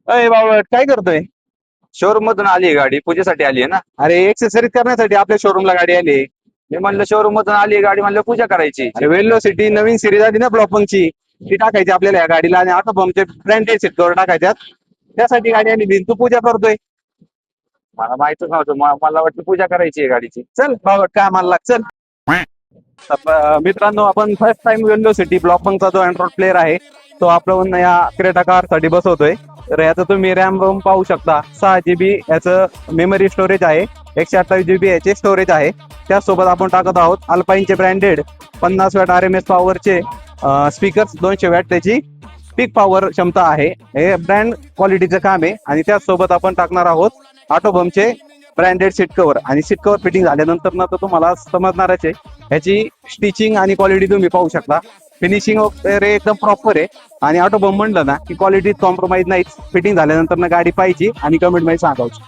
अय बाबा काय करतोय? शोरूम मधून आली आहे गाडी, पूजेसाठी आली आहे ना. अरे एक्सरसाइज करण्यासाठी आपल्या शोरूमला गाडी आली. मी म्हणलं शोरूम मधून आली आहे गाडी, म्हणलं पूजा करायची. अरे वेल्लो सिटी नवीन सिरीज आली ना ब्लॉपंगची, ती टाकायची आपल्याला या गाडीला आणि आता बमचे ब्रँडेड सीट कवर टाकायच्यात. त्यासाठी गाडी आली. तू पूजा करतोय? मला माहितच नव्हतं, मला वाटतं पूजा करायची आहे गाडीची. चल बाबा काय मला लाग चल. मित्रांनो आपण फर्स्ट टाइम वेल्लो सिटी ब्लॉपंगचा जो अँड्रॉइड प्लेअर आहे तो आपण या क्रेटा कार साठी बसवतोय. तर याचं तुम्ही रॅम रोम पाहू शकता. 6 GB याचं मेमरी स्टोरेज आहे, 128 GB याचे स्टोरेज आहे. त्याचसोबत आपण टाकत आहोत अल्पाईनचे ब्रँडेड 50 वॅट RMS पॉवरचे स्पीकर्स, 200 वॅट त्याची पीक पॉवर क्षमता आहे. हे ब्रँड क्वालिटीचं काम आहे. आणि त्याचसोबत आपण टाकणार आहोत ऑटोबमचे ब्रँडेड सीट कव्हर. आणि सीट कव्हर फिटिंग झाल्यानंतर ना तर तुम्हाला समजणारच आहे. ह्याची स्टिचिंग आणि क्वालिटी तुम्ही पाहू शकता. फिनिशिंग वगैरे एकदम प्रॉपर आहे. आणि ऑटोबम म्हणलं ना की क्वालिटी कॉम्प्रोमाइज नाहीच. फिटिंग झाल्यानंतर ना गाडी पाहिजे आणि कमेंट मध्ये सांगायची.